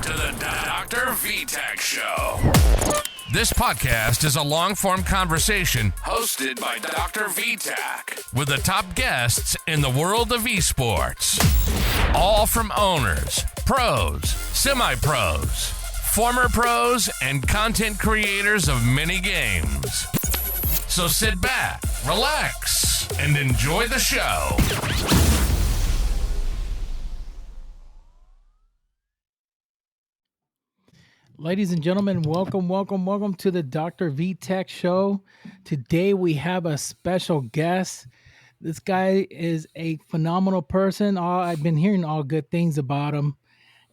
to the DrVtach Show. This podcast is a long-form conversation hosted by DrVtach with the top guests in the world of esports. All from owners, pros, semi-pros, former pros, and content creators of many games. So sit back, relax, and enjoy the show. Ladies and gentlemen, welcome to the DrVtach Show. Today we have a special guest. This guy is a phenomenal person. I've been hearing all good things about him,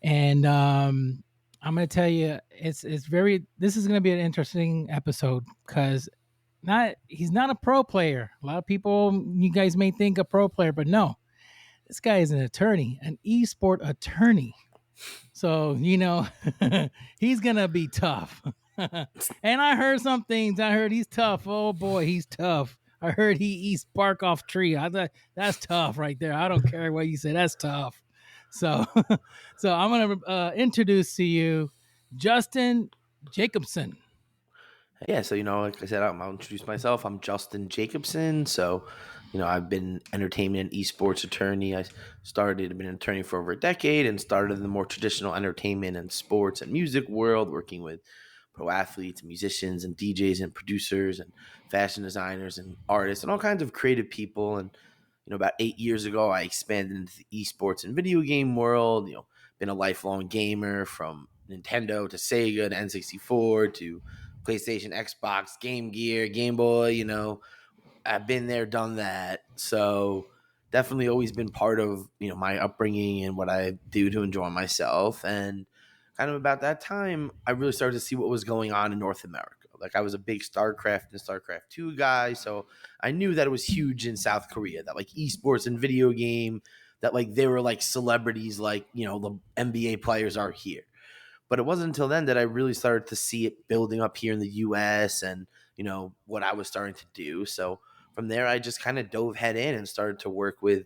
and I'm going to tell you, this is going to be an interesting episode because he's not a pro player. A lot of people, you guys may think a pro player, but no, this guy is an attorney, an esport attorney. So, he's going to be tough. And I heard some things. I heard he's tough. Oh, boy, he's tough. I heard he eats bark off tree. I thought that's tough right there. I don't care what you say. That's tough. So, I'm going to introduce to you Justin Jacobson. Yeah, so, like I said, I'll introduce myself. I'm Justin Jacobson. So, I've been entertainment and esports attorney. I've been an attorney for over a decade and started in the more traditional entertainment and sports and music world, working with pro athletes, musicians, and DJs and producers and fashion designers and artists and all kinds of creative people. And, about 8 years ago, I expanded into the esports and video game world, been a lifelong gamer from Nintendo to Sega to N64 to PlayStation, Xbox, Game Gear, Game Boy, I've been there, done that. So definitely always been part of, my upbringing and what I do to enjoy myself. And kind of about that time, I really started to see what was going on in North America. Like I was a big StarCraft and StarCraft 2 guy. So I knew that it was huge in South Korea, that like esports and video game, that like they were like celebrities, like, the NBA players are here. But it wasn't until then that I really started to see it building up here in the U.S. and, what I was starting to do. So from there, I just kind of dove head in and started to work with,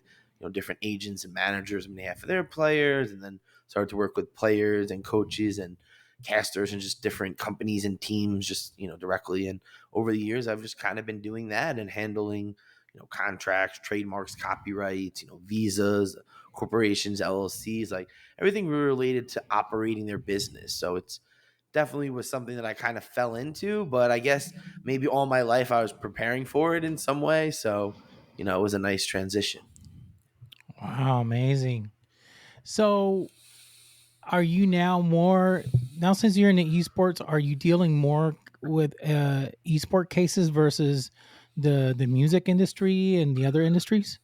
different agents and managers on behalf of their players, and then started to work with players and coaches and casters and just different companies and teams just, directly. And over the years, I've just kind of been doing that and handling, contracts, trademarks, copyrights, visas, corporations, LLCs, like everything related to operating their business. So it's definitely was something that I kind of fell into, but I guess maybe all my life I was preparing for it in some way. So, it was a nice transition. Wow, amazing. So are you now since you're in the esports, are you dealing more with esport cases versus the music industry and the other industries?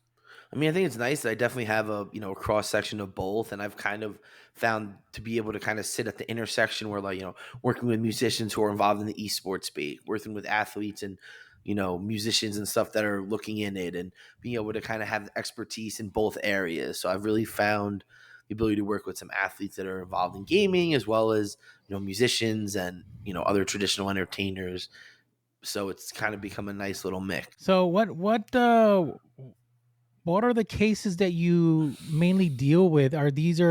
I mean, I think it's nice that I definitely have a cross section of both, and I've kind of found to be able to kind of sit at the intersection where, like, working with musicians who are involved in the esports space, working with athletes and musicians and stuff that are looking in it, and being able to kind of have expertise in both areas. So I've really found the ability to work with some athletes that are involved in gaming, as well as musicians and other traditional entertainers. So it's kind of become a nice little mix. So what are the cases that you mainly deal with? Are these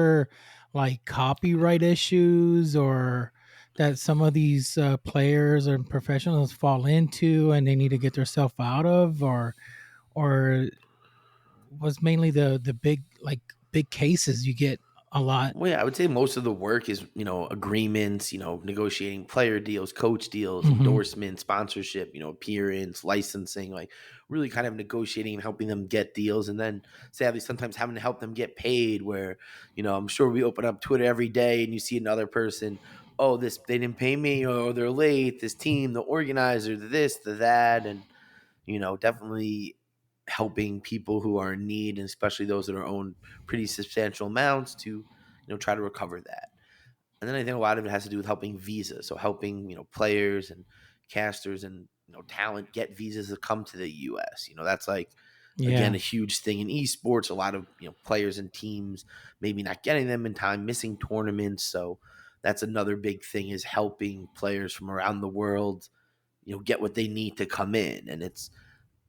like copyright issues, or that some of these players and professionals fall into and they need to get themselves out of, or was mainly the big cases you get a lot? Well, yeah, I would say most of the work is, agreements, negotiating player deals, coach deals, Mm-hmm. endorsement, sponsorship, appearance, licensing, like really kind of negotiating and helping them get deals. And then sadly, sometimes having to help them get paid where, I'm sure we open up Twitter every day and you see another person, oh, they didn't pay me, or they're late, this team, the organizer, this, the that. And, definitely helping people who are in need, and especially those that are owned pretty substantial amounts, to try to recover that. And then I think a lot of it has to do with helping visas, so helping players and casters and talent get visas to come to the U.S. That's like again a huge thing in esports. A lot of players and teams maybe not getting them in time, missing tournaments. So that's another big thing, is helping players from around the world get what they need to come in. And it's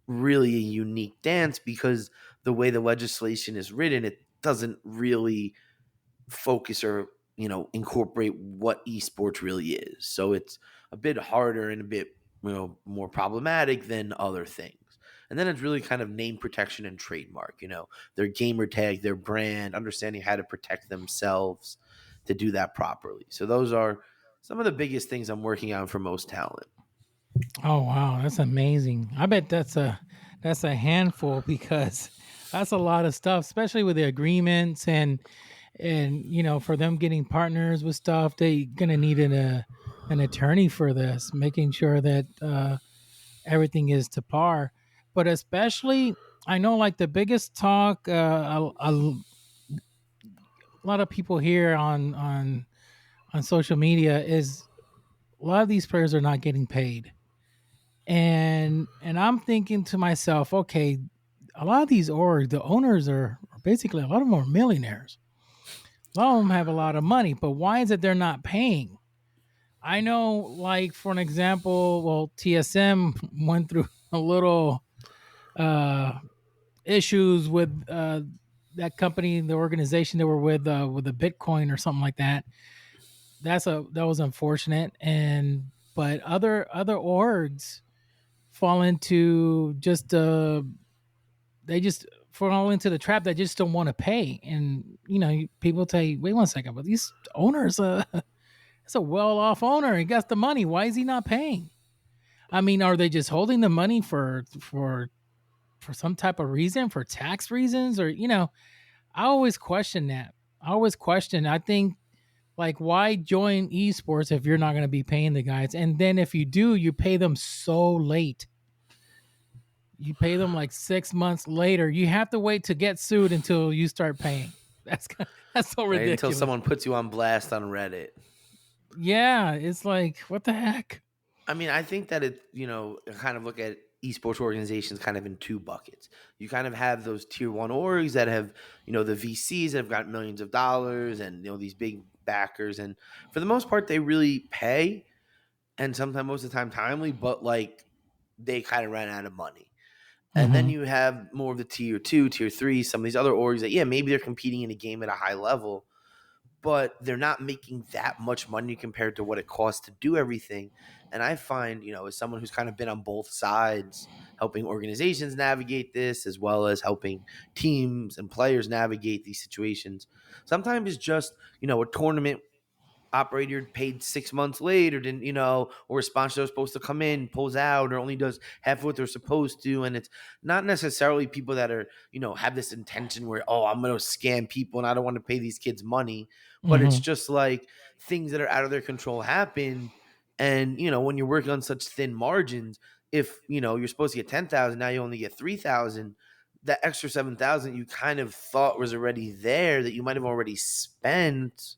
really a unique dance because the way the legislation is written, it doesn't really focus or incorporate what esports really is. So it's a bit harder and a bit, more problematic than other things. And then it's really kind of name protection and trademark, their gamer tag, their brand, understanding how to protect themselves to do that properly. So those are some of the biggest things I'm working on for most talent. Oh wow, that's amazing. I bet that's a handful because that's a lot of stuff, especially with the agreements and for them getting partners with stuff, they gonna need an attorney for this, making sure that everything is to par. But especially, I know like the biggest talk a lot of people here on social media is a lot of these players are not getting paid, and I'm thinking to myself, okay, a lot of these orgs, the owners are basically, a lot of them are millionaires. A lot of them have a lot of money, but why is it they're not paying? I know, like for an example, well, TSM went through a little uh, issues with that company, the organization they were with the Bitcoin or something like that. That was unfortunate, and but other orgs fall into just they just fall into the trap. They just don't want to pay, and people say, "Wait one second, but these owners, it's a well-off owner. He got the money. Why is he not paying?" I mean, are they just holding the money for some type of reason, for tax reasons, or I always question that. I think, like, why join esports if you're not going to be paying the guys? And then if you do, you pay them so late. You pay them like 6 months later. You have to wait to get sued until you start paying. That's so ridiculous. Right, until someone puts you on blast on Reddit. Yeah, it's like, what the heck? I mean, I think that kind of look at esports organizations kind of in two buckets. You kind of have those tier one orgs that have, the VCs that have got millions of dollars and, these big backers. And for the most part, they really pay, and sometimes, most of the time, timely, but like they kind of ran out of money. And then you have more of the tier two, tier three, some of these other orgs that, maybe they're competing in a game at a high level, but they're not making that much money compared to what it costs to do everything. And I find, as someone who's kind of been on both sides, helping organizations navigate this, as well as helping teams and players navigate these situations, sometimes it's just, a tournament operator paid 6 months late, or didn't, or a sponsor was supposed to come in, pulls out, or only does half of what they're supposed to. And it's not necessarily people that are, have this intention where, oh, I'm going to scam people and I don't want to pay these kids money. But it's just like things that are out of their control happen. And, when you're working on such thin margins, if, you're supposed to get 10,000, now you only get 3,000, that extra 7,000 you kind of thought was already there that you might have already spent,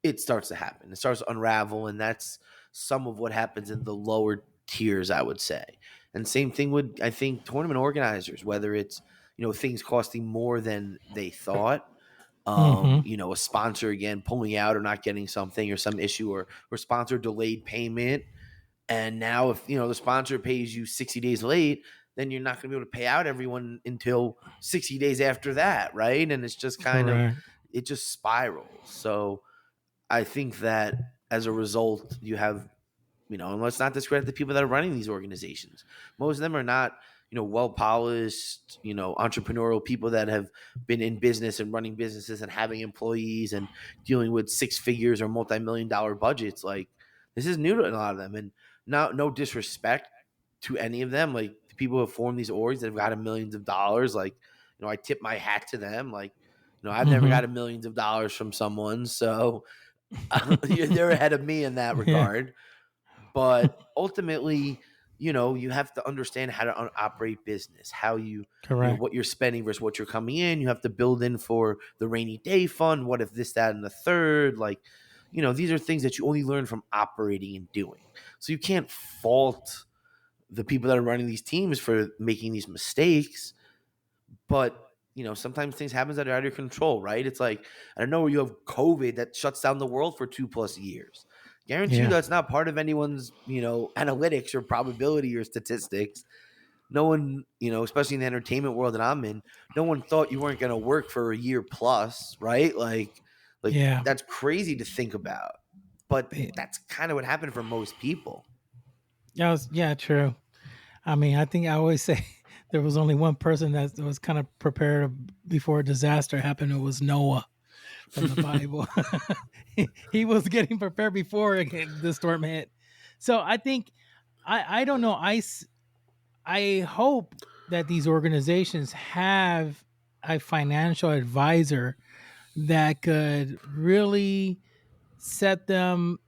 it starts to happen. It starts to unravel, and that's some of what happens in the lower tiers, I would say. And same thing with, I think, tournament organizers, whether it's, things costing more than they thought, a sponsor, again, pulling out or not getting something, or some issue, or sponsor delayed payment. And now if, the sponsor pays you 60 days late, then you're not going to be able to pay out everyone until 60 days after that, right? And it's just kind of, it just spirals. So I think that as a result, you have, and let's not discredit the people that are running these organizations. Most of them are not, well-polished, entrepreneurial people that have been in business and running businesses and having employees and dealing with six figures or multi-million-dollar budgets. Like, this is new to a lot of them. And no disrespect to any of them. Like, the people who have formed these orgs that have got millions of dollars, like, I tip my hat to them. Like, I've never got millions of dollars from someone. So they're ahead of me in that regard. But ultimately, you have to understand how to operate business, how what you're spending versus what you're coming in. You have to build in for the rainy day fund. What if this, that, and the third? Like, these are things that you only learn from operating and doing. So you can't fault the people that are running these teams for making these mistakes. But sometimes things happen that are out of your control, right? It's like, I don't know, where you have COVID that shuts down the world for 2+ years. Guarantee you that's not part of anyone's, analytics or probability or statistics. No one, especially in the entertainment world that I'm in, no one thought you weren't going to work for a year plus, right? Like, Like, Yeah. that's crazy to think about, but Yeah. that's kind of what happened for most people. Yeah, true. I mean, I think I always say there was only one person that was kind of prepared before a disaster happened. It was Noah from the Bible. He was getting prepared before the storm hit. So I think I don't know. I hope that these organizations have a financial advisor that could really set them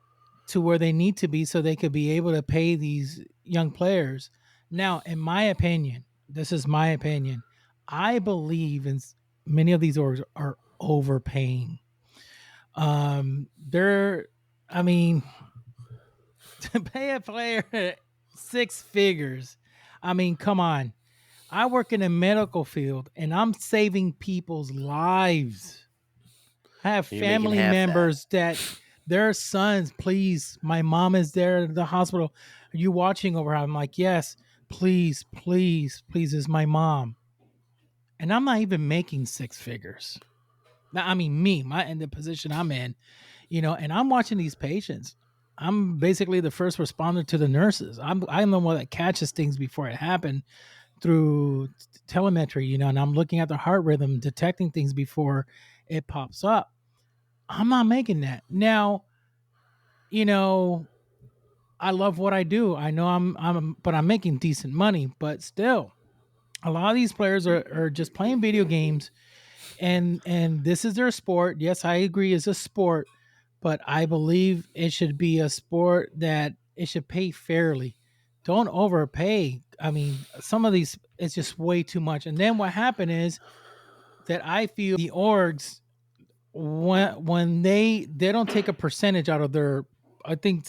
to where they need to be so they could be able to pay these young players. Now, in my opinion, this is my opinion. I believe many of these orgs are overpaying. They're, I mean, to pay a player six figures. I mean, come on. I work in a medical field and I'm saving people's lives. I have You're making family half that. members that their sons, please, my mom is there at the hospital. Are you watching over her? I'm like, yes, please, please, please, is my mom. And I'm not even making six figures. Now, I mean, in the position I'm in, and I'm watching these patients. I'm basically the first responder to the nurses. I'm the one that catches things before it happened through telemetry, and I'm looking at the heart rhythm, detecting things before it pops up. I'm not making that. Now, you know, I love what I do. I know but I'm making decent money, but still a lot of these players are just playing video games and this is their sport. Yes, I agree it's a sport, but I believe it should be a sport that it should pay fairly. Don't overpay. I mean, some of these it's just way too much. And then what happened is that I feel the orgs when they don't take a percentage out of their I think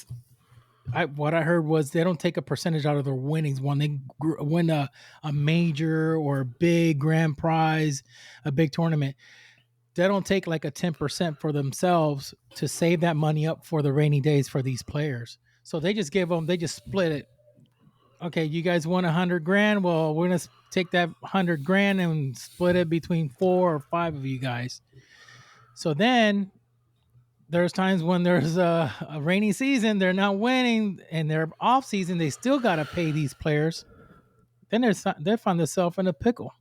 what I heard was they don't take a percentage out of their winnings when they win a major or a big grand prize, a big tournament. They don't take like a 10% for themselves to save that money up for the rainy days for these players. So they just they just split it. Okay, you guys won 100 grand. Well, we're gonna take that 100 grand and split it between 4 or 5 of you guys. So then there's times when there's a rainy season, they're not winning, and they're off season, they still got to pay these players. Then they find themselves in a pickle.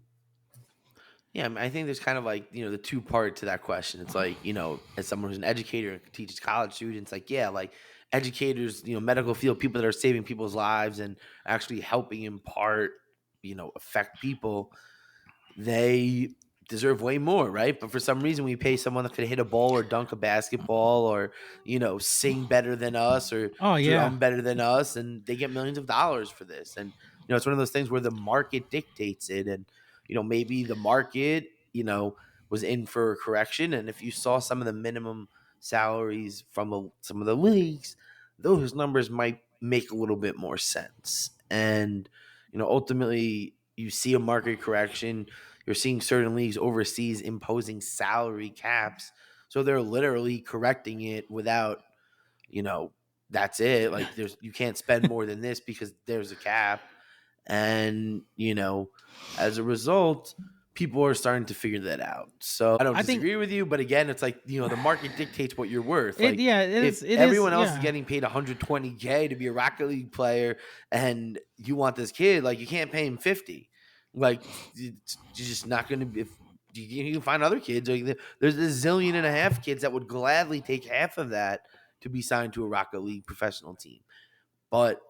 Yeah, I mean, I think there's kind of like, the two part to that question. It's like, as someone who's an educator and teaches college students, like, yeah, like educators, medical field people that are saving people's lives and actually helping impart, affect people, they deserve way more, right? But for some reason, we pay someone that could hit a ball or dunk a basketball or, sing better than us or Oh yeah, drum better than us, and they get millions of dollars for this. And, it's one of those things where the market dictates it. And, maybe the market, was in for a correction. And if you saw some of the minimum salaries from some of the leagues, those numbers might make a little bit more sense. And, ultimately, you see a market correction. You're seeing certain leagues overseas imposing salary caps. So they're literally correcting it without, that's it. Like you can't spend more than this because there's a cap. And, as a result, people are starting to figure that out. So I don't I think disagree with you, but again, it's like, the market dictates what you're worth. it. Like Yeah, it if is. It everyone is. else is Yeah. getting paid 120K to be a Rocket League player and you want this kid, like you can't pay him 50. Like you're just not going to, if you can find other kids, like there's a zillion and a half kids that would gladly take half of that to be signed to a Rocket League professional team. But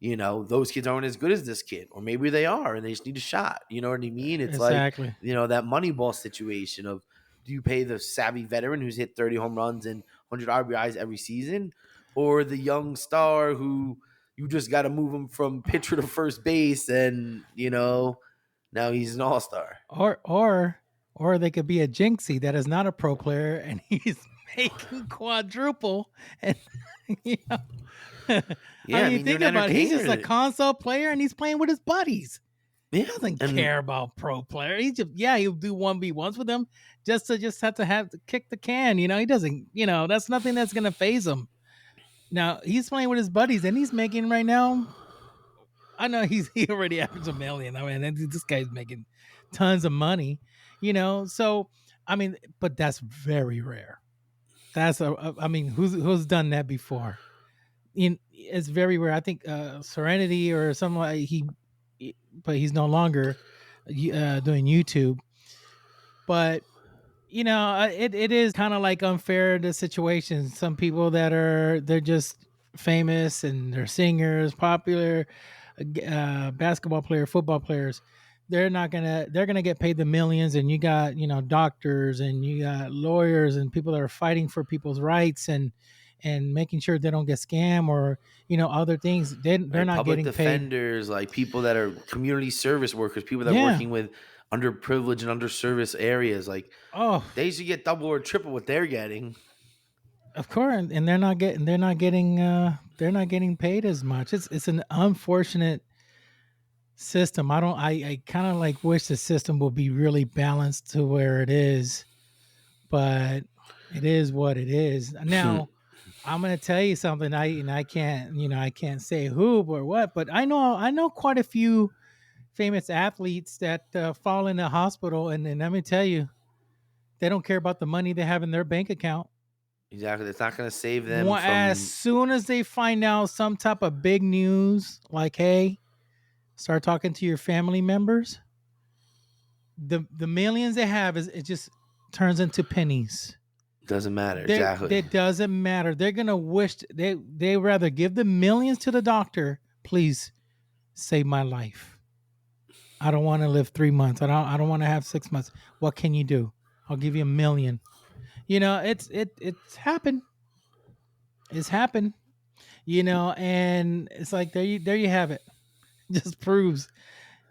those kids aren't as good as this kid, or maybe they are, and they just need a shot. You know what I mean? It's like Exactly. that Moneyball situation of, do you pay the savvy veteran who's hit 30 home runs and 100 RBIs every season, or the young star who you just got to move him from pitcher to first base, and now he's an all-star. Or they could be a Jinxie that is not a pro player and he's making quadruple. And you know, Yeah, I mean, you're think an about it. He's just a entertainer. console player and he's playing with his buddies. He Yeah, doesn't and care about pro player. He'll do 1v1s with them just have to kick the can. He doesn't. That's nothing that's gonna phase him. Now he's playing with his buddies and he's making right now. I know he already averaged $1 million. I mean, this guy's making tons of money. So I mean, but that's very rare. I mean, who's done that before? It's very rare. I think Serenity or something like but he's no longer doing YouTube. But it is kind of like unfair the situation. Some people they're just famous and they're singers, popular, basketball player, football players. They're gonna get paid the millions, and you got doctors and you got lawyers and people that are fighting for people's rights and making sure they don't get scammed or other things. They're Right? not Public getting paid. defenders, like people that are community service workers, people that are Yeah. working with underprivileged and underserviced areas, like Oh, they should get double or triple what they're getting. of course, and they're not getting paid as much. It's an unfortunate system. I kind of like wish the system would be really balanced to where it is, but it is what it is. Now, I'm gonna tell you something. I can't I can't say who or what, but I know quite a few famous athletes that fall in the hospital, and let me tell you, they don't care about the money they have in their bank account. Exactly. It's not going to save them As from. soon as they find out some type of big news, like hey, start talking to your family members, the millions they have is it just turns into pennies. Doesn't matter. Exactly. That doesn't matter. They're gonna wish they rather give the millions to the doctor. Please save my life. I don't want to live 3 months. I don't want to have 6 months. What can you do? I'll give you $1 million. It's happened. It's happened. And it's like there you have it. Just proves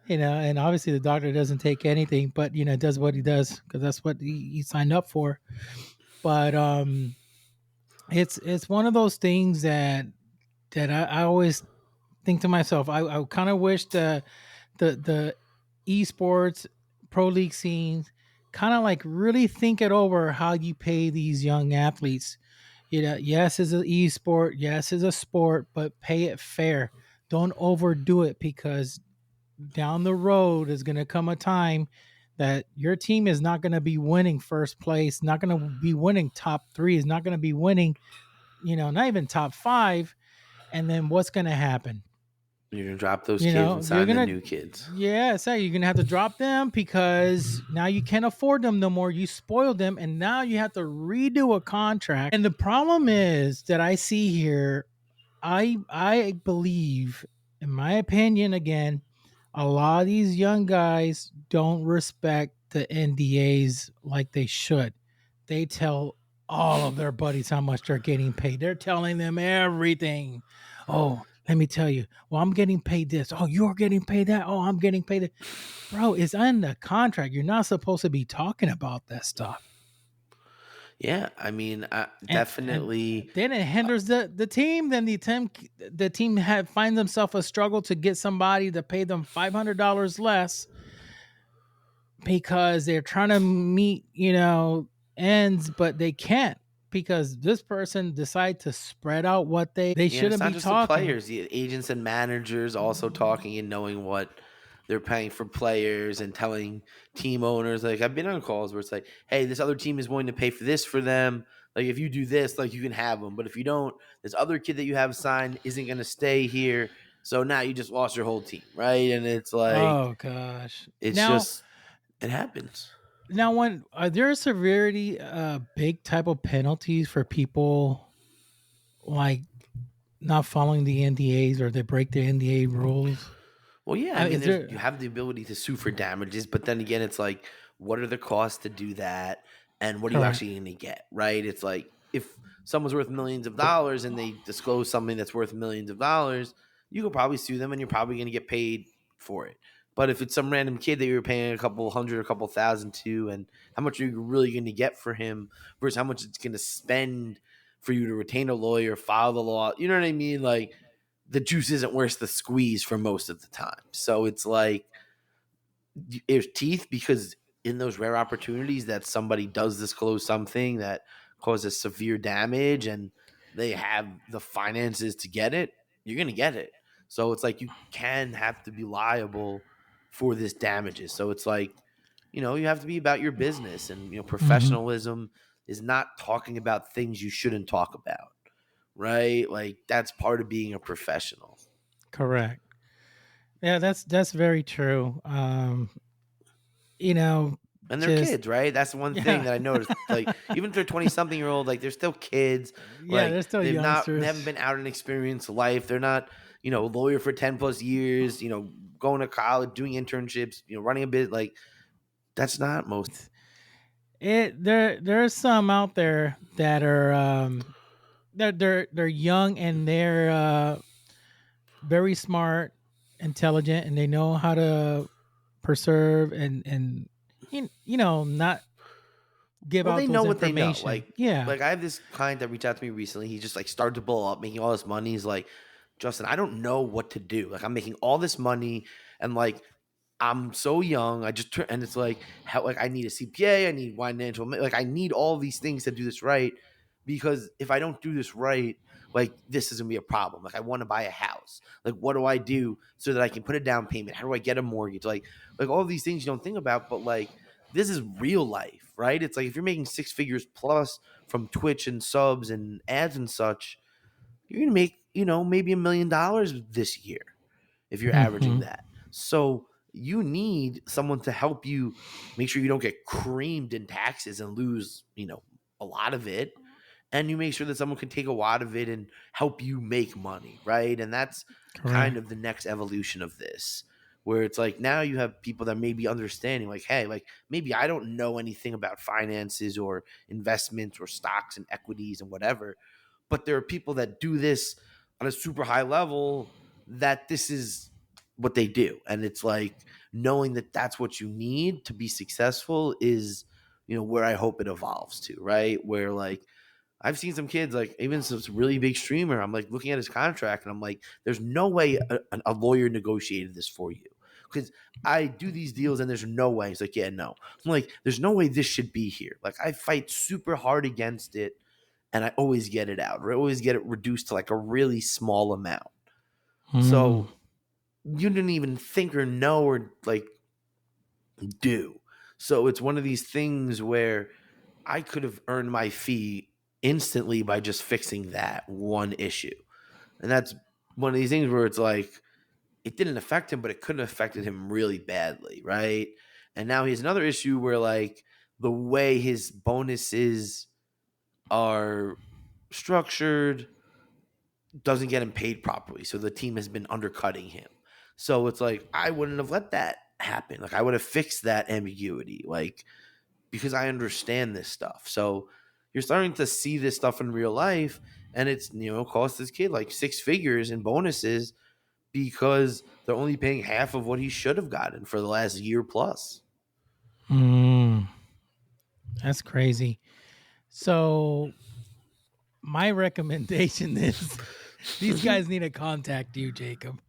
and obviously the doctor doesn't take anything, but does what he does because that's what he signed up for. But it's one of those things that I always think to myself. I kind of wish the esports pro league scenes kind of like really think it over how you pay these young athletes. Yes, it's an esport, yes, it's a sport, but pay it fair. Don't overdo it because down the road is going to come a time that your team is not going to be winning first place, not going to be winning top three, is not going to be winning, not even top five. And then what's going to happen? You're going to drop those kids and You're sign going the to, new kids. yeah, so you're going to have to drop them because now you can't afford them no more. You spoiled them and now you have to redo a contract. And the problem is that I see here, I believe, in my opinion, again, a lot of these young guys don't respect the NDAs like they should. They tell all of their buddies how much they're getting paid. They're telling them everything. Oh, let me tell you. Well, I'm getting paid this. Oh, you're getting paid that. Oh, I'm getting paid that. Bro, it's in the contract. You're not supposed to be talking about that stuff. Yeah, I mean, And definitely. then it hinders the team. Then the team finds themselves a struggle to get somebody to pay them $500 less because they're trying to meet ends, but they can't because this person decided to spread out what they Yeah, it's shouldn't not be just the talking. players, the agents and managers also talking and knowing what they're paying for players and telling team owners. Like I've been on calls where it's like, hey, this other team is willing to pay for this for them. Like if you do this, like you can have them, but if you don't, this other kid that you have signed isn't going to stay here. So now you just lost your whole team, right? And it's like, Oh gosh. it's just it happens. Now, when are there severity, big type of penalties for people like not following the NDAs or they break the NDA rules? Well, yeah, I mean, Is you there have the ability to sue for damages, but then again, it's like, what are the costs to do that, and what are you correct? actually going to get? Right? It's like if someone's worth millions of dollars and they disclose something that's worth millions of dollars, you could probably sue them, and you're probably going to get paid for it. But if it's some random kid that you're paying a couple hundred, a couple thousand to, and how much are you really going to get for him versus how much it's going to spend for you to retain a lawyer, file the law, you know what I mean? Like the juice isn't worth the squeeze for most of the time. So it's like there's teeth because in those rare opportunities that somebody does disclose something that causes severe damage and they have the finances to get it, you're going to get it. So it's like you can have to be liable for this damages. So it's like, you have to be about your business and, Hmm. professionalism. is not talking about things you shouldn't talk about, right? Like that's part of being a professional. Correct. Yeah, that's very true. You know, And they're just kids, right? That's one thing yeah, that I noticed. Like, even if they're 20-something-year-old, like they're still kids. yeah, Like they're still they youngsters. haven't been out and experienced life. They're not, a lawyer for 10 plus years, going to college, doing internships, running a bit. Like, that's not most. There's some out there that are they're young and they're very smart, intelligent, and they know how to preserve and not give Well, out they know those what they know. information. Yeah. Like I have this client that reached out to me recently. He just like started to blow up, making all this money. He's like, Justin, I don't know what to do. Like I'm making all this money, and like I'm so young. And it's like how like I need a CPA, I need financial, like I need all these things to do this right. Because if I don't do this right, like this is gonna be a problem. Like I want to buy a house. Like what do I do so that I can put a down payment? How do I get a mortgage? Like all these things you don't think about, but like this is real life, right? It's like if you're making six figures plus from Twitch and subs and ads and such, you're gonna make, maybe $1 million this year if you're averaging Hmm. that. So you need someone to help you make sure you don't get creamed in taxes and lose, a lot of it. And you make sure that someone can take a lot of it and help you make money, right? And that's kind Correct. of the next evolution of this, where it's like now you have people that may be understanding, like, hey, like maybe I don't know anything about finances or investments or stocks and equities and whatever, but there are people that do this on a super high level that this is what they do. And it's like knowing that that's what you need to be successful is, where I hope it evolves to, right? Where like I've seen some kids, like even some really big streamer, I'm like looking at his contract and I'm like, there's no way a lawyer negotiated this for you. Because I do these deals and there's no way. He's like, yeah, no. I'm like, there's no way this should be here. Like I fight super hard against it and I always get it out. Or I always get it reduced to like a really small amount. Mm. So you didn't even think or know or like do. So it's one of these things where I could have earned my fee instantly by just fixing that one issue. And that's one of these things where it's like it didn't affect him, but it could have affected him really badly, right? And now he has another issue where like the way his bonuses are structured doesn't get him paid properly. So the team has been undercutting him. So it's like I wouldn't have let that happen. Like I would have fixed that ambiguity. Like because I understand this stuff. So you're starting to see this stuff in real life, and it's cost this kid like six figures in bonuses because they're only paying half of what he should have gotten for the last year plus. Mm. That's crazy. So my recommendation is these guys need to contact you, Jacob,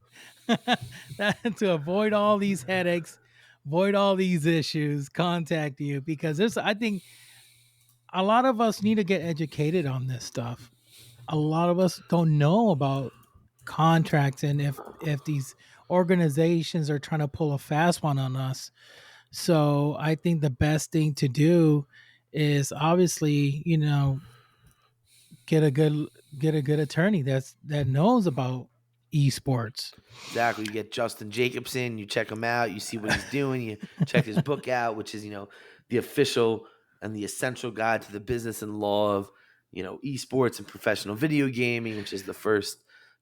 to avoid all these headaches, avoid all these issues. Contact you because I think a lot of us need to get educated on this stuff. A lot of us don't know about contracts and if these organizations are trying to pull a fast one on us. So I think the best thing to do is obviously, get a good attorney that knows about esports. Exactly. You get Justin Jacobson, you check him out, you see what he's doing, you check his book out, which is, the official and the essential guide to the business and law of, esports and professional video gaming, which is the first,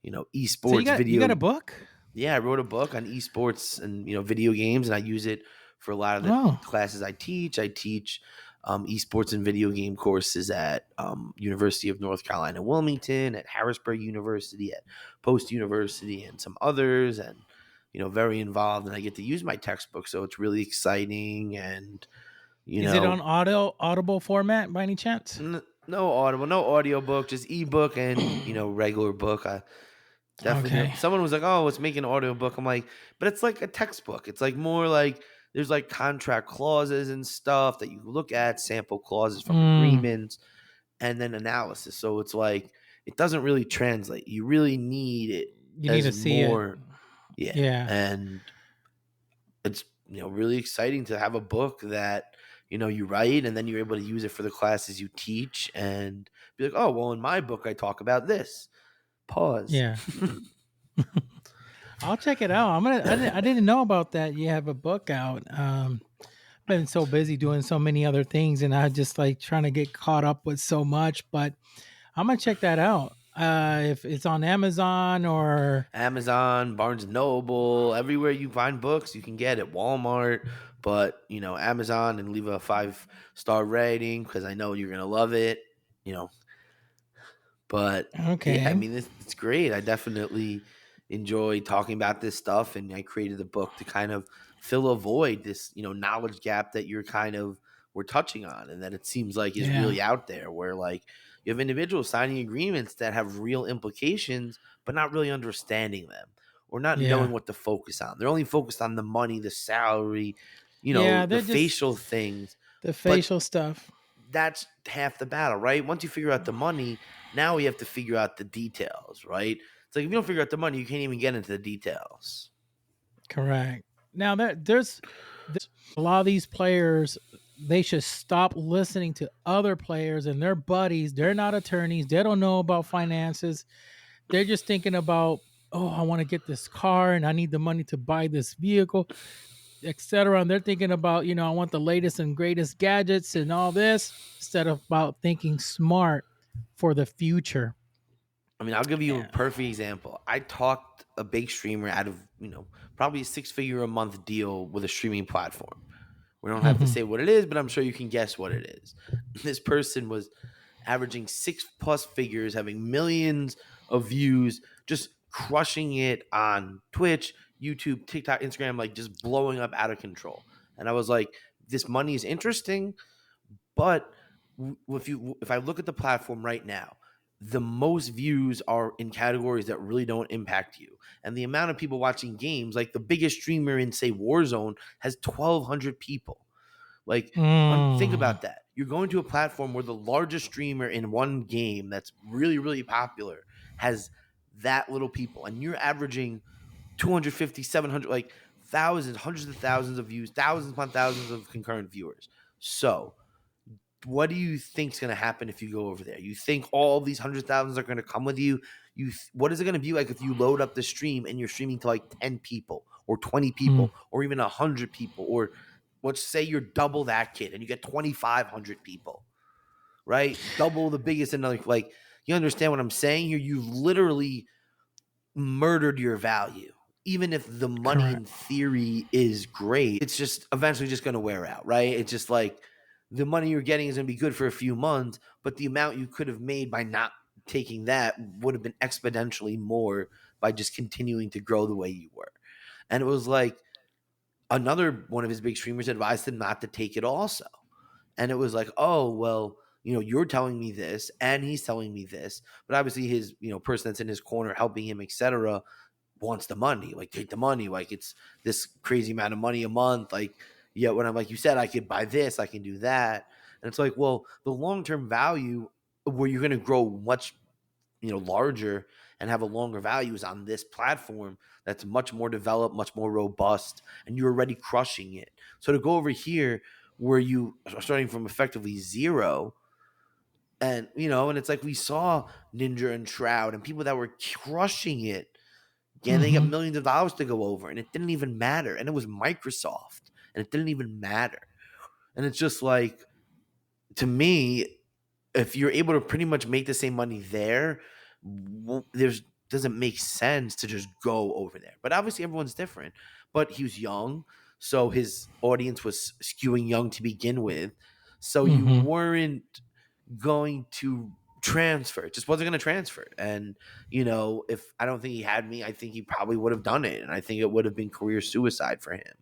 So esports you got video. a book? Yeah, I wrote a book on esports and video games, and I use it for a lot of the Oh. classes I teach. I teach esports and video game courses at University of North Carolina, Wilmington, at Harrisburg University, at Post University, and some others, and very involved. And I get to use my textbook, so it's really exciting. And Is it on audible format by any chance? no audible, no audiobook, just ebook and regular book. Definitely. Okay. Someone was like, oh, let's make an audio book. I'm like, but it's like a textbook. It's like more like there's like contract clauses and stuff that you look at, sample clauses from agreements, and then analysis. So it's like it doesn't really translate. You really need it You need as to see more. it. Yeah. Yeah. And it's really exciting to have a book that you write, and then you're able to use it for the classes you teach, and be like, oh, well, in my book I talk about this. Pause. Yeah. I'll check it out. I didn't know about that. You have a book out. Been so busy doing so many other things, and I just like trying to get caught up with so much. But I'm gonna check that out. If it's on Amazon or Amazon, Barnes and Noble, everywhere you find books, you can get it. Walmart, but Amazon, and leave a 5-star rating because I know you're gonna love it. You know, But yeah, I okay, mean, it's great. I definitely enjoy talking about this stuff, and I created the book to kind of fill a void, this knowledge gap that you're kind of we're touching on, and that it seems like is yeah, really out there, where like you have individuals signing agreements that have real implications, but not really understanding them or not yeah, knowing what to focus on. They're only focused on the money, the salary, yeah. the They're just facial things, the but facial stuff. that's half the battle, right? Once you figure out the money, now we have to figure out the details, right? It's like if you don't figure out the money, you can't even get into the details. Correct. Now there's a lot of these players. They should stop listening to other players and their buddies. They're not attorneys. They don't know about finances. They're just thinking about, oh, I want to get this car and I need the money to buy this vehicle, etc. And they're thinking about, I want the latest and greatest gadgets and all this instead of about thinking smart for the future. I mean, I'll give you a Yeah. perfect example. I talked a big streamer out of, probably a 6-figure a month deal with a streaming platform. We don't have to Mhm. say what it is, but I'm sure you can guess what it is. This person was averaging 6+ figures, having millions of views, just crushing it on Twitch, YouTube, TikTok, Instagram, like just blowing up out of control. And I was like, this money is interesting, but if I look at the platform right now, the most views are in categories that really don't impact you. And the amount of people watching games, like the biggest streamer in, say, Warzone, has 1,200 people. Like, think Mm, about that. You're going to a platform where the largest streamer in one game that's really, really popular has that little people, and you're averaging 250, 700, like thousands, hundreds of thousands of views, thousands upon thousands of concurrent viewers. So, what do you think is going to happen if you go over there? You think all these hundreds of thousands are going to come with you? What is it going to be like if you load up the stream and you're streaming to like 10 people or 20 mm, people or even 100 people, or let's say you're double that kid and you get 2,500 people, right? Double the biggest, another, like, you understand what I'm saying here? You've literally murdered your value. Even if the money in correct. theory is great, it's just eventually just going to wear out, right? It's just like the money you're getting is going to be good for a few months, but the amount you could have made by not taking that would have been exponentially more by just continuing to grow the way you were. And it was like another one of his big streamers advised him not to take it also. And it was like, oh, well, you're telling me this and he's telling me this, but obviously his, person that's in his corner helping him, etc., wants the money. Like, take the money. Like, it's this crazy amount of money a month. Like, yeah, when I'm like, you said, I could buy this, I can do that. And it's like, well, the long-term value where you're going to grow much, larger and have a longer value is on this platform that's much more developed, much more robust, and you're already crushing it. So to go over here where you are starting from effectively zero, and it's like we saw Ninja and Shroud and people that were crushing it. Yeah, they got Hmm. millions of dollars to go over, and it didn't even matter. And it was Microsoft, and it didn't even matter. And it's just like, to me, if you're able to pretty much make the same money there, there's doesn't make sense to just go over there. But obviously, everyone's different. But he was young, so his audience was skewing young to begin with. So you Hmm. weren't going to transfer. It just wasn't going to transfer. And, if I don't think he had me, I think he probably would have done it. And I think it would have been career suicide for him.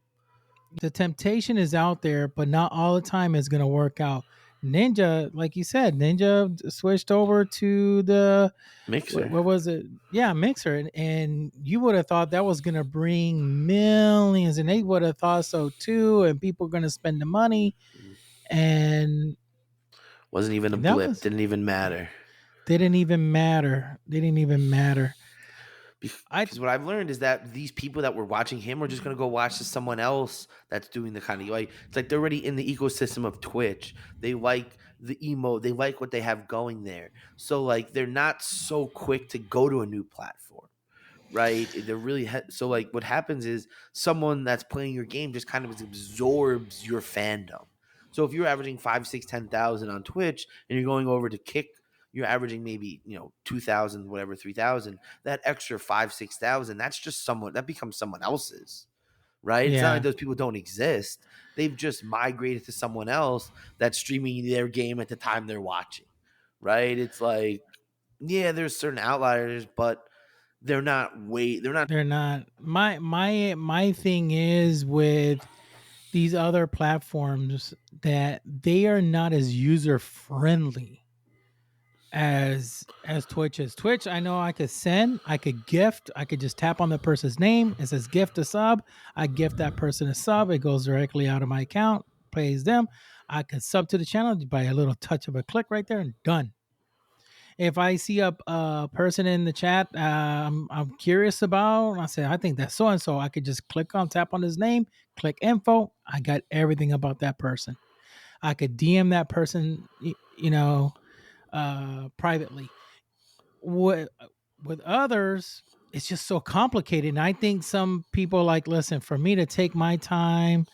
The temptation is out there, but not all the time is going to work out. Ninja, like you said, Ninja switched over to the Mixer. what was it? Yeah, Mixer, and you would have thought that was going to bring millions, and they would have thought so too, and people are going to spend the money, and Wasn't even a that blip. was Didn't even matter. didn't even matter. Didn't even matter. I Because what I've learned is that these people that were watching him are just gonna go watch someone else that's doing the kind of like it's like they're already in the ecosystem of Twitch. They like the emo, they like what they have going there. So like they're not so quick to go to a new platform, right? They're really so like what happens is someone that's playing your game just kind of absorbs your fandom. So if you're averaging 5, 6, 10,000 on Twitch and you're going over to Kick, you're averaging maybe 2,000, whatever 3,000. That extra 5, 6,000, that's just someone that becomes someone else's, right? It's not like yeah. those people don't exist. They've just migrated to someone else that's streaming their game at the time they're watching, right? It's like, yeah, there's certain outliers, but they're not they're not. They're not. My thing is with these other platforms that they are not as user friendly as Twitch is. Twitch, I know I could send, I could gift, I could just tap on the person's name. It says gift a sub. I gift that person a sub. It goes directly out of my account, pays them. I can sub to the channel by a little touch of a click right there and done. If I see a person in the chat I'm curious about, I say, I think that's so and so, I could just tap on his name, click info. I got everything about that person. I could DM that person, privately. With others, it's just so complicated. And I think some people like, listen, for me to take my time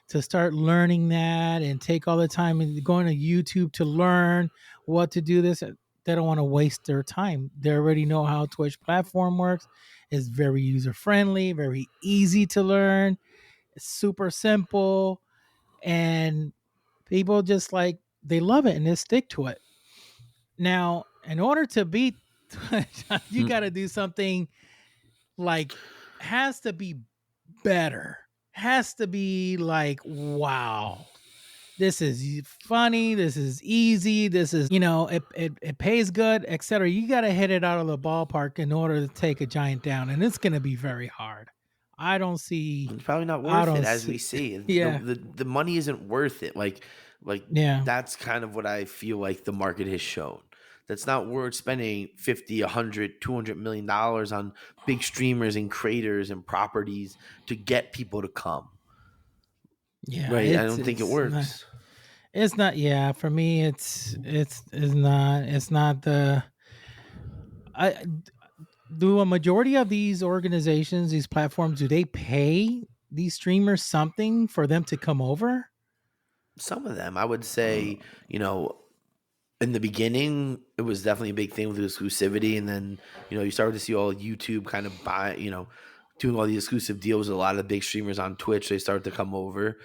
to start learning that and take all the time and going to YouTube to learn what to do this, they don't want to waste their time. They already know how Twitch platform works. It's very user friendly, very easy to learn. It's super simple, and people just like they love it and they stick to it. Now, in order to beat Twitch, you got to do something like has to be better. Has to be like, wow, this is funny, this is easy, this is, it pays good, etc. You got to hit it out of the ballpark in order to take a giant down, and it's going to be very hard. I don't see. It's probably not I worth it, don't as we see. see. Yeah, The money isn't worth it. Like yeah, that's kind of what I feel like the market has shown. That's not worth spending 50, 100, 200 million dollars on big streamers and creators and properties to get people to come. yeah. Right? I It's don't think it it's not. works. It's not. Yeah, for me, it's not. It's not the. I do a majority of these organizations, these platforms, do they pay these streamers something for them to come over? Some of them, I would Uh, say, in the beginning, it was definitely a big thing with exclusivity, and then you started to see all YouTube kind of doing all the exclusive deals with a lot of the big streamers on Twitch. They started to come over,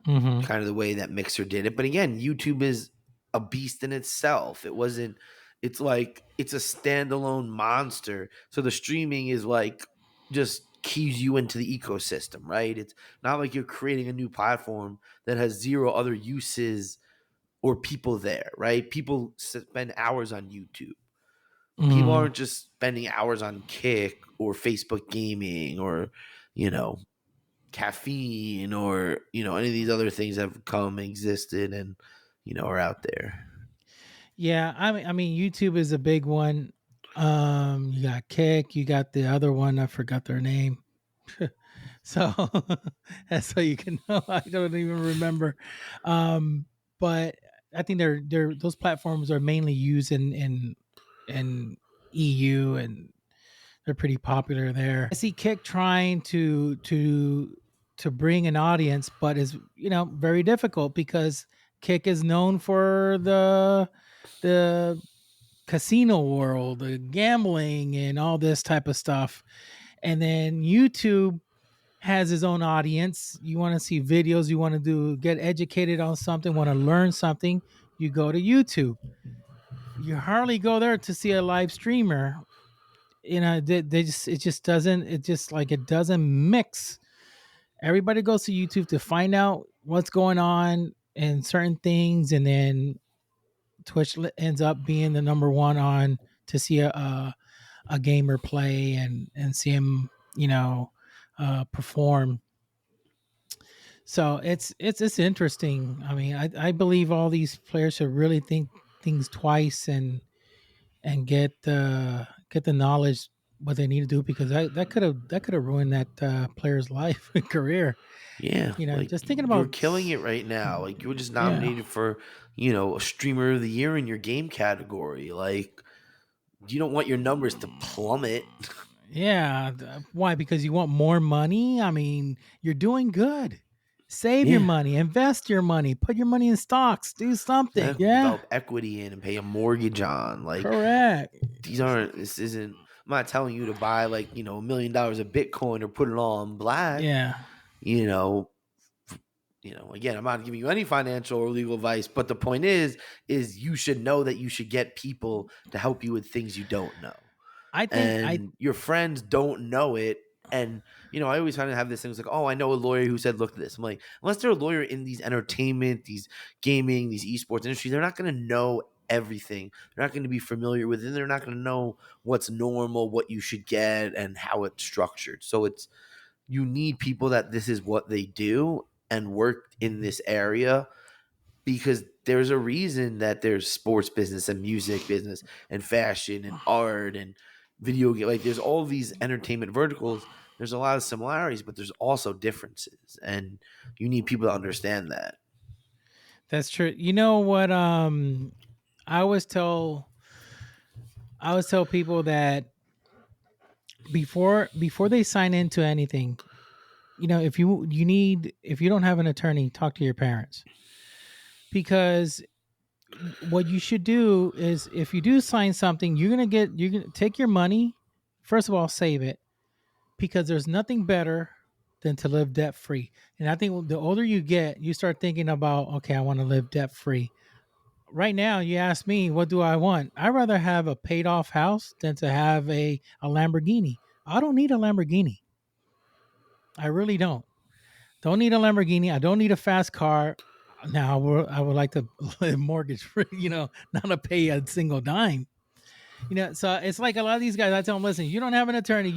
mm-hmm. kind of the way that Mixer did it. But again, YouTube is a beast in itself. It wasn't. It's like it's a standalone monster. So the streaming is like just keys you into the ecosystem, right? It's not like you're creating a new platform that has zero other uses or people there, right? People spend hours on YouTube. People Mm-hmm. aren't just spending hours on Kick or Facebook gaming or, you know, caffeine or, any of these other things that have come, existed, and, are out there. Yeah, I mean, YouTube is a big one. You got Kick, you got the other one. I forgot their name. So that's so you can know. I don't even remember. But I think they're those platforms are mainly used in EU, and they're pretty popular there. I see Kick trying to bring an audience, but is very difficult because Kick is known for the casino world, the gambling, and all this type of stuff. And then YouTube has his own audience. You want to see videos, you want to get educated on something, want to learn something, you go to YouTube. You hardly go there to see a live streamer. They just it doesn't mix. Everybody goes to YouTube to find out what's going on and certain things, and then Twitch ends up being the number one on to see a gamer play and see him perform. So it's interesting. I mean, I believe all these players should really think things twice and get the knowledge what they need to do, because that could have ruined that player's life and career. Yeah, like Just thinking you're about, killing it right now. Like you were just yeah, nominated for, a streamer of the year in your game category. Like you don't want your numbers to plummet. yeah. Why? Because you want more money? I mean, you're doing good. Save your Yeah. money, invest your money, put your money in stocks, do something. Yeah, Develop equity in and pay a mortgage on. Like correct. this isn't, I'm not telling you to buy like, $1 million of Bitcoin or put it all in black. Yeah, You know, again, I'm not giving you any financial or legal advice, but the point is you should know that you should get people to help you with things you don't know. I think I And your friends don't know it. And I always kind of have this thing. It's like, oh, I know a lawyer who said, look at this. I'm like, unless they're a lawyer in these entertainment, these gaming, these esports industries, they're not going to know everything. They're not going to be familiar with it. They're not going to know what's normal, what you should get, and how it's structured. So you need people that this is what they do and work in this area, because there's a reason that there's sports business and music business and fashion and art and video game. Like there's all these entertainment verticals. There's a lot of similarities, but there's also differences, and you need people to understand that. That's true. You know what? I always tell people that before they sign into anything, if if you don't have an attorney, talk to your parents, because what you should do is, if you do sign something, you're gonna take your money. First of all, save it, because there's nothing better than to live debt free. And I think the older you get, you start thinking about, okay, I want to live debt free. Right now, you ask me, what do I want? I'd rather have a paid off house than to have a Lamborghini. I don't need a Lamborghini. I really don't. Don't need a Lamborghini. I don't need a fast car. Now, I would like to live mortgage free, not to pay a single dime. So it's like a lot of these guys, I tell them, listen, you don't have an attorney.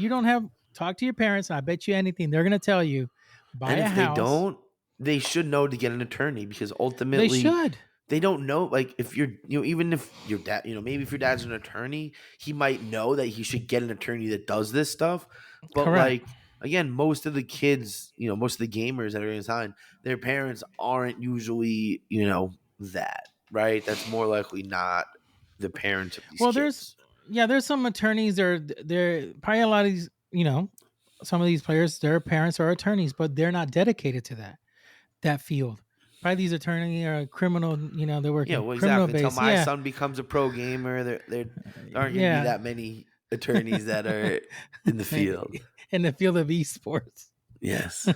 Talk to your parents. And I bet you anything, they're going to tell you, buy And a if they house. don't, they should know to get an attorney, because They ultimately should. they don't know. Like if you're, even if your dad, maybe if your dad's an attorney, he might know that he should get an attorney that does this stuff. But Correct. like, again, most of the kids, most of the gamers that are inside, their parents aren't usually, that, right? That's more likely not the parents of these Well, there's, kids. yeah, there's some attorneys. They're probably a lot of these, some of these players, their parents are attorneys, but they're not dedicated to that field. Probably these attorneys are criminal. They work Yeah, in well, criminal exactly. Until base. my Yeah, son becomes a pro gamer, there aren't going to be yeah. that many attorneys that are in the field. In the field of esports. Yes.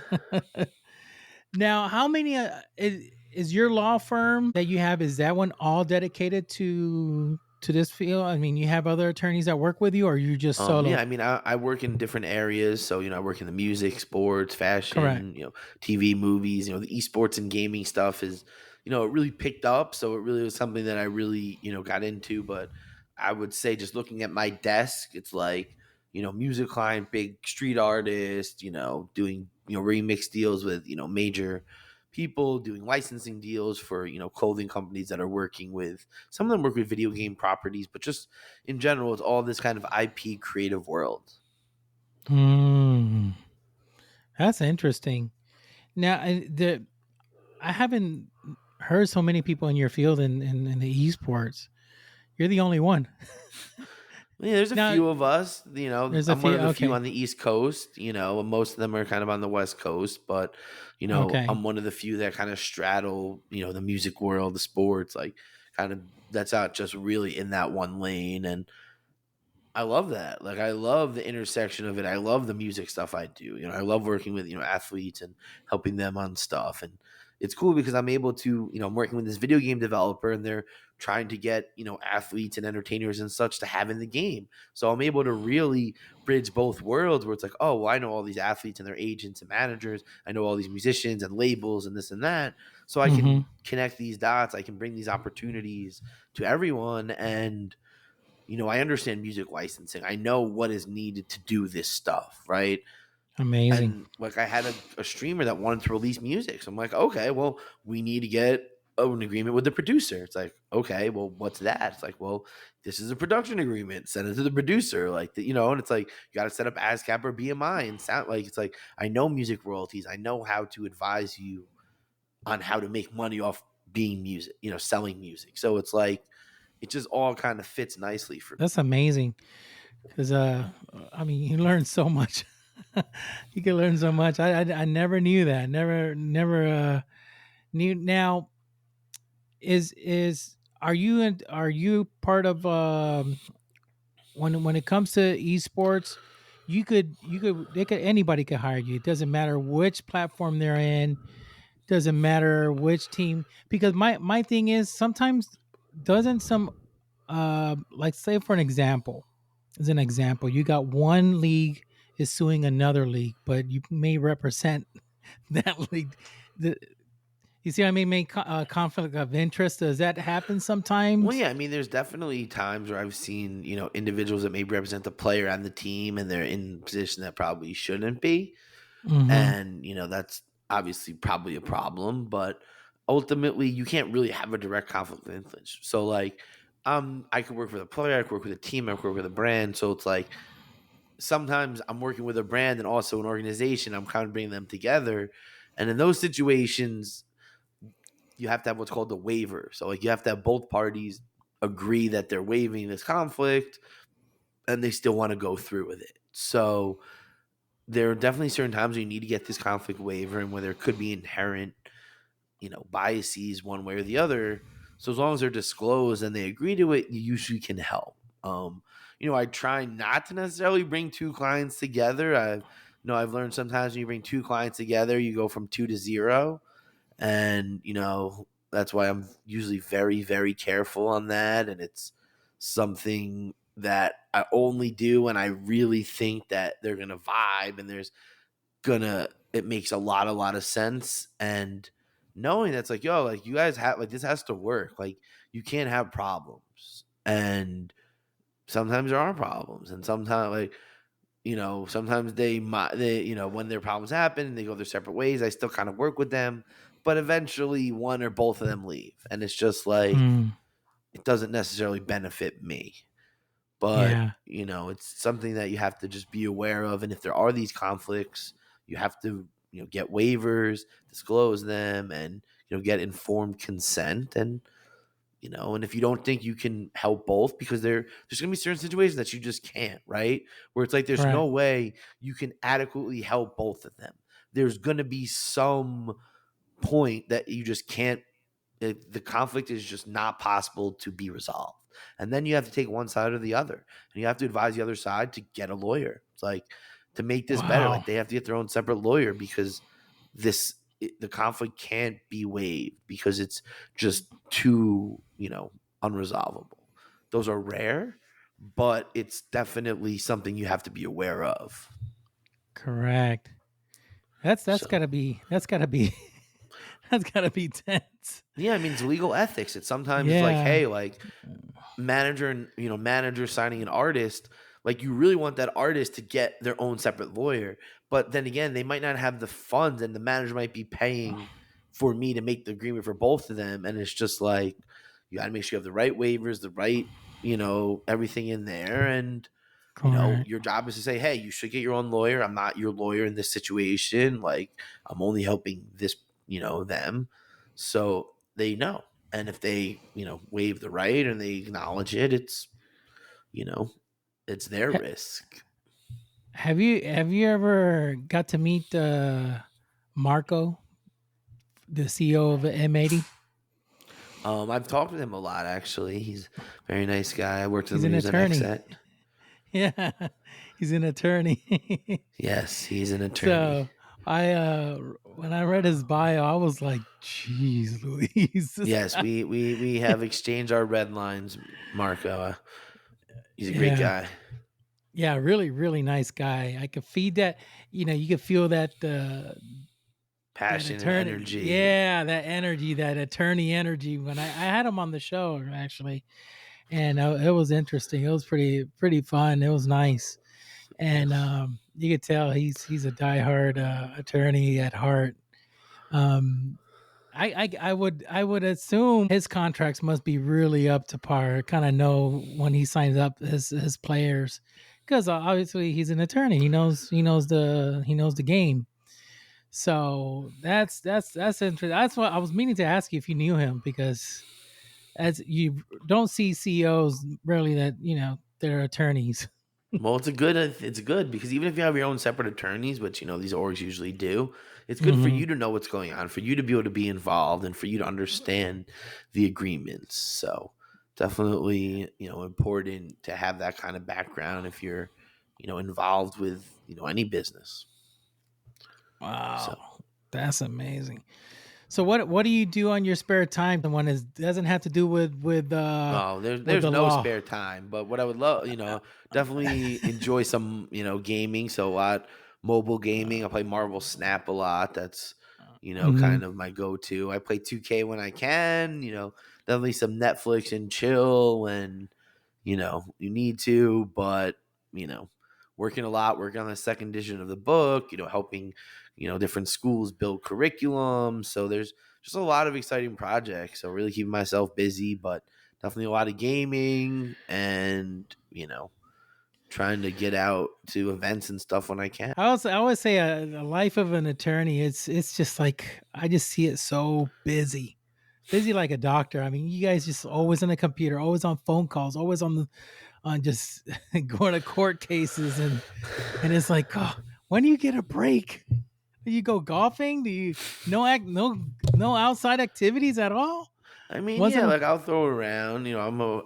Now, how many is your law firm that you have? Is that one all dedicated to this field? I mean, you have other attorneys that work with you, or are you just Yeah, solo? I mean, I work in different areas. So, I work in the music, sports, Correct. fashion, TV, movies, the esports and gaming stuff is, it really picked up. So it really was something that I really, got into. But I would say, just looking at my desk, it's like, music client, big street artist, doing, remix deals with, major people, doing licensing deals for, clothing companies that are working with, some of them work with video game properties, but just in general, it's all this kind of IP creative world. Hmm, that's interesting. Now, I haven't heard so many people in your field in the esports. You're the only one. Yeah, there's a Now, few of us. there's a I'm one few. of the few Okay. on the East Coast. Most of them are kind of on the West Coast, but Okay. I'm one of the few that kind of straddle, the music world, the sports, like kind of that's not just really in that one lane. And I love that. Like I love the intersection of it. I love the music stuff I do. I love working with, athletes and helping them on stuff. And it's cool because I'm able to, I'm working with this video game developer and they're trying to get, athletes and entertainers and such to have in the game. So I'm able to really bridge both worlds where it's like, oh, well, I know all these athletes and their agents and managers. I know all these musicians and labels and this and that. So I Mm-hmm. can connect these dots. I can bring these opportunities to everyone. And I understand music licensing. I know what is needed to do this stuff, right? Amazing. And like I had a streamer that wanted to release music. So I'm like, okay, well, we need to get an agreement with the producer. It's like, okay, well, what's that? It's like, well, this is a production agreement. Send it to the producer, like and it's like you got to set up ASCAP or BMI and sound like it's like I know music royalties. I know how to advise you on how to make money off being music, selling music. So it's like it just all kind of fits nicely for me. That's amazing. Because I mean, you learn so much. You can learn so much. I never knew that. Never knew. Now, are you part of when it comes to esports? Anybody could hire you. It doesn't matter which platform they're in. Doesn't matter which team. Because my thing is sometimes doesn't some like say for an example, as an example, you got one league is suing another league, but you may represent that league. The, you see what I mean? Make conflict of interest. Does that happen sometimes? Well, yeah, I mean, there's definitely times where I've seen, individuals that maybe represent the player and the team, and they're in a position that probably shouldn't be. Mm-hmm. And, that's obviously probably a problem, but ultimately you can't really have a direct conflict of influence. So, like, I could work with a player, I could work with a team, I could work with a brand. So it's like sometimes I'm working with a brand and also an organization. I'm kind of bringing them together. And in those situations, you have to have what's called the waiver. So like you have to have both parties agree that they're waiving this conflict and they still want to go through with it. So there are definitely certain times where you need to get this conflict waiver and where there could be inherent, biases one way or the other. So as long as they're disclosed and they agree to it, you usually can help. I try not to necessarily bring two clients together. I've learned sometimes when you bring two clients together, you go from 2 to 0. And, that's why I'm usually very, very careful on that. And it's something that I only do when I really think that they're going to vibe and it makes a lot of sense. And knowing that's like, yo, like you guys have, like, this has to work. Like you can't have problems. And sometimes there are problems. And sometimes like, sometimes they when their problems happen and they go their separate ways, I still kind of work with them, but eventually one or both of them leave. And it's just like, it doesn't necessarily benefit me, but Yeah. it's something that you have to just be aware of. And if there are these conflicts, you have to, get waivers, disclose them, and, get informed consent. And, and if you don't think you can help both, because there's going to be certain situations that you just can't, right? Where it's like, there's no way you can adequately help both of them. There's going to be some point that you just can't, the conflict is just not possible to be resolved. And then you have to take one side or the other, and you have to advise the other side to get a lawyer. It's like, to make this better, like they have to get their own separate lawyer, because the conflict can't be waived because it's just too, unresolvable. Those are rare, but it's definitely something you have to be aware of. Correct. That's gotta be that's gotta be tense. Yeah, I mean, it's legal ethics. It's sometimes like, hey, like manager signing an artist, like you really want that artist to get their own separate lawyer. But then again, they might not have the funds, and the manager might be paying for me to make the agreement for both of them. And it's just like, you got to make sure you have the right waivers, the right, everything in there. And, your job is to say, hey, you should get your own lawyer. I'm not your lawyer in this situation. Like, I'm only helping this, them. So they know. And if they, waive the right and they acknowledge it, it's, it's their risk. Have you ever got to meet Marco, the CEO of M80? I've talked with him a lot, actually. He's a very nice guy. I worked with He's him an when he was an attorney. exec. Yeah, he's an attorney. Yes, he's an attorney. So when I read his bio, I was like, "Jeez, Louise." Yes, we have exchanged our red lines, Marco. He's a great guy. Yeah, really, really nice guy. I could feed that. You could feel that Passion that and energy. Yeah, that energy, that attorney energy. When I had him on the show, actually, and it was interesting. It was pretty fun. It was nice, and you could tell he's a diehard attorney at heart. I would assume his contracts must be really up to par. Kind of know when he signs up his players, because obviously he's an attorney. He knows the game. So that's interesting. That's what I was meaning to ask you if you knew him, because as you don't see CEOs rarely that they're attorneys. Well, it's good because even if you have your own separate attorneys, which these orgs usually do, it's good for Hmm. you to know what's going on, for you to be able to be involved, and for you to understand the agreements. So definitely, important to have that kind of background if you're, involved with any business. So. Wow, that's amazing. So what do you do on your spare time when it doesn't have to do Oh, with there's the no law? spare time. But what I would love, definitely enjoy some, gaming. So a lot mobile gaming. I play Marvel Snap a lot. That's, Hmm. kind of my go-to. I play 2K when I can. Definitely some Netflix and chill when, you need to. But you know, working a lot, working on the second edition of the book. Helping, different schools build curriculum. So there's just a lot of exciting projects. So really keeping myself busy, but definitely a lot of gaming and, trying to get out to events and stuff when I can. I always say a life of an attorney. It's just like I just see it so busy, busy like a doctor. I mean, you guys just always on the computer, always on phone calls, always on just going to court cases, and it's like, oh, when do you get a break? Do you go golfing? Do you no outside activities at all? I mean, Once yeah, in a like I'll throw around,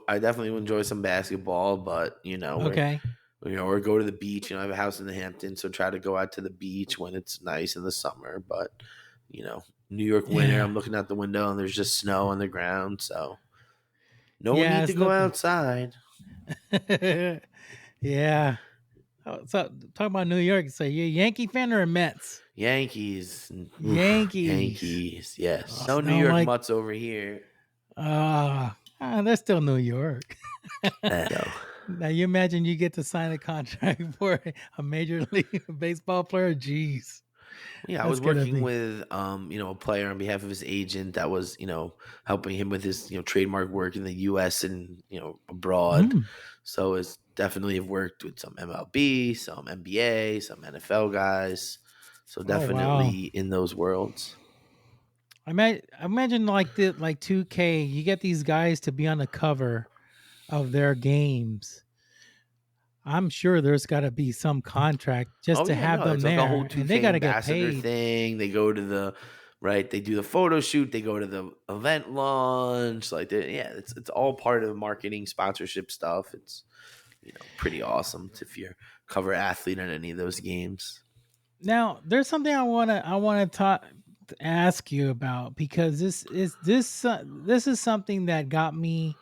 I definitely enjoy some basketball, but okay, or go to the beach. I have a house in the Hamptons, so try to go out to the beach when it's nice in the summer. But New York winter, yeah, I'm looking out the window and there's just snow on the ground, so no yeah, need to it's go nothing. outside. Yeah. Oh, so talking about New York, so you a Yankee fan or a Mets? Yankees, oof, Yankees. Yankees, yes. Oh, No New don't York like. Mutts over here. They're still New York. No. Now you imagine you get to sign a contract for a major league baseball player. Jeez, Yeah, I that's was gonna working be. with a player on behalf of his agent that was, helping him with his, trademark work in the US and, abroad. Mm. So it's definitely have worked with some MLB, some NBA, some NFL guys. So Oh wow. definitely in those worlds. I imagine like 2K. You get these guys to be on the cover of their games. I'm sure there's got to be some contract just Oh to yeah, have no, them it's like a whole there, and they 2K got to get ambassador paid. thing. They go to the right, they do the photo shoot, they go to the event launch, like yeah, it's all part of marketing sponsorship stuff. It's pretty awesome if you're cover athlete in any of those games. Now, there's something I want to talk ask you about, because this is something that got me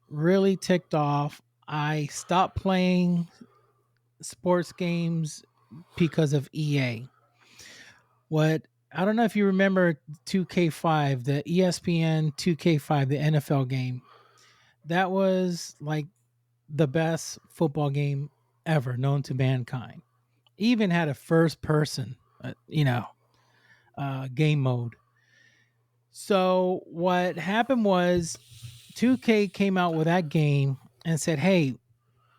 really ticked off. I stopped playing sports games because of EA. What I don't know if you remember 2K5, the ESPN 2K5, the NFL game. That was like the best football game ever known to mankind. Even had a first person, game mode. So what happened was 2K came out with that game and said, "Hey,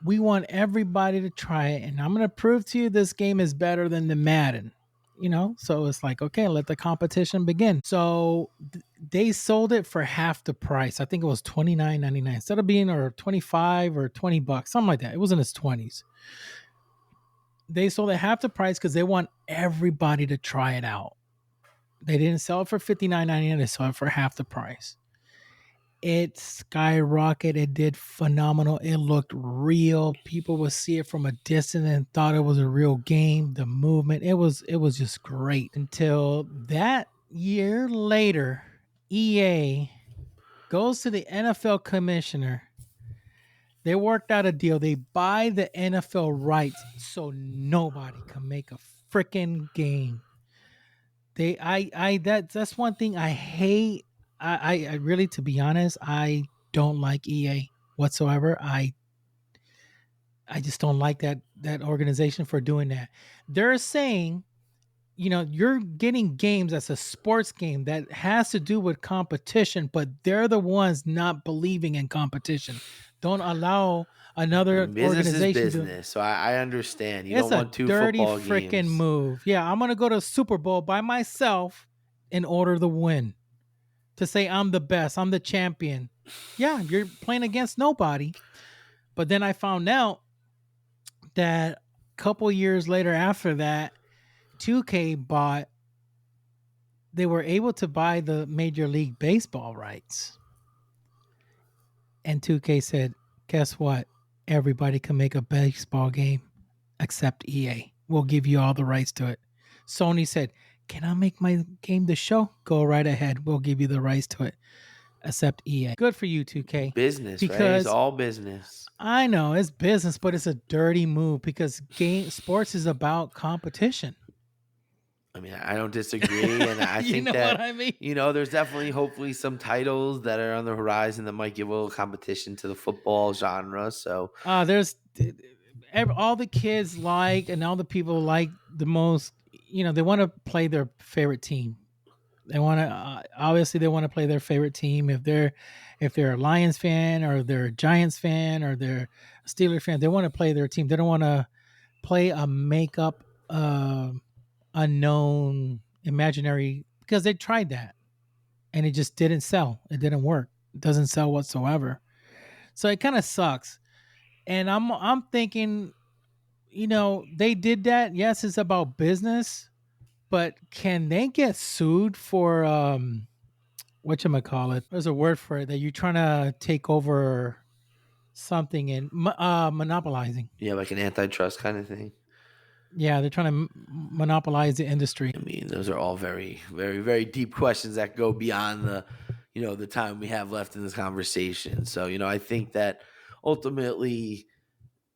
we want everybody to try it, and I'm going to prove to you this game is better than the Madden." So it's like, okay, let the competition begin. So they sold it for half the price. I think it was $29.99 instead of being or 25 or $20, something like that. It was in its 20s. They sold it half the price because they want everybody to try it out. They didn't sell it for $59.99. They sold it for half the price. It skyrocketed. It did phenomenal. It looked real. People would see it from a distance and thought it was a real game. The movement, it was just great. Until that year later, EA goes to the NFL commissioner. They worked out a deal. They buy the NFL rights so nobody can make a freaking game. That's one thing I hate. I really, to be honest, I don't like EA whatsoever. I just don't like that organization for doing that. They're saying you're getting games that's a sports game that has to do with competition, but they're the ones not believing in competition. Don't allow I another mean, business is organization to. business, so I understand. You It's don't a want two dirty football freaking games. move. Yeah, I'm gonna go to Super Bowl by myself in order to win. To say I'm the best, I'm the champion. Yeah, you're playing against nobody. But then I found out that a couple years later after that, 2K bought they were able to buy the Major League Baseball rights. And 2K said, guess what? Everybody can make a baseball game except EA. We'll give you all the rights to it. Sony said, can I make my game the show? Go right ahead. We'll give you the rights to it except EA. Good for you, 2K. Business, right? It's Because all business. I know it's business, but it's a dirty move because sports is about competition. I mean, I don't disagree, and I You think know that what I mean? there's definitely, hopefully, some titles that are on the horizon that might give a little competition to the football genre. So, There's all the kids like and all the people like the most. They want to play their favorite team. They want to obviously they want to play their favorite team. If they're a Lions fan or they're a Giants fan or they're a Steelers fan, they want to play their team. They don't want to play a make-up unknown imaginary, because they tried that and it just didn't sell. It didn't work. It doesn't sell whatsoever. So it kind of sucks. And I'm thinking, they did that. Yes, it's about business, but can they get sued for whatchamacallit? There's a word for it, that you're trying to take over something and monopolizing. yeah, like an antitrust kind of thing. Yeah, they're trying to monopolize the industry. I mean, those are all very, very, very deep questions that go beyond the time we have left in this conversation. So, I think that ultimately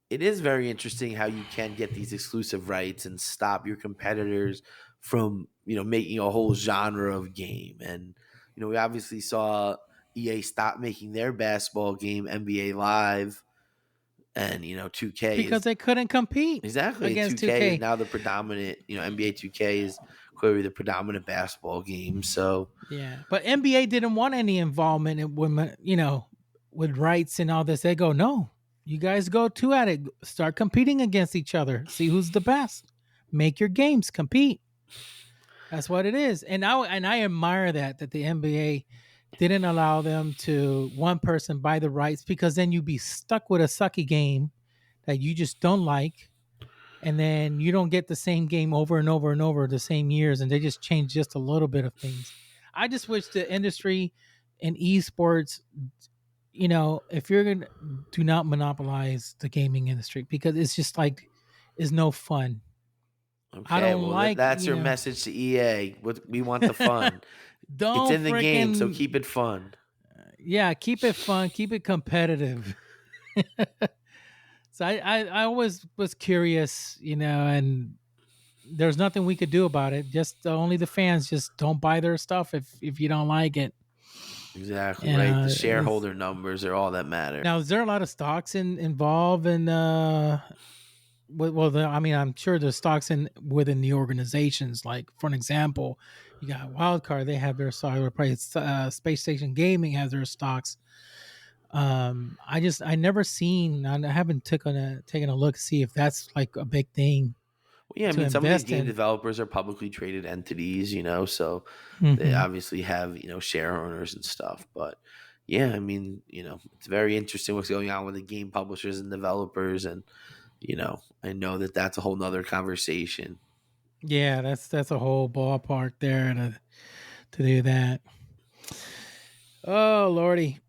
it is very interesting how you can get these exclusive rights and stop your competitors from, making a whole genre of game. And, we obviously saw EA stop making their basketball game, NBA Live, and 2K Because is they couldn't compete exactly against 2K is 2K. now the predominant, NBA 2K is clearly the predominant basketball game. So Yeah, but NBA didn't want any involvement in women, with rights and all this. They go, no, you guys go two at it. Start competing against each other. See who's the best. Make your games, compete. That's what it is. And I admire that the NBA didn't allow them to one person buy the rights, because then you'd be stuck with a sucky game that you just don't like, and then you don't get the same game over and over and over the same years, and they just change just a little bit of things. I just wish the industry in esports, if you're gonna, do not monopolize the gaming industry, because it's just like, it's no fun. I okay, don't well like, that's your message to EA. We want the fun. It's don't in the game, so freaking, keep it fun. yeah, keep it fun, keep it competitive. So I always was curious, and there's nothing we could do about it. Just only the fans just don't buy their stuff if you don't like it. Exactly, And, right. The shareholder numbers are all that matter. now, is there a lot of stocks involved in? I'm sure there's stocks within the organizations. Like, for an example, you got Wildcard; they have their stock. Or probably Space Station Gaming has their stocks. I never seen. I haven't taken a look to see if that's like a big thing Well, yeah, I to mean, some of these invest game in. developers are publicly traded entities, so they Mhm. obviously have, share owners and stuff. But yeah, I mean, it's very interesting what's going on with the game publishers and developers. And, I know that that's a whole nother conversation. Yeah, that's a whole ballpark there to do that. Oh lordy.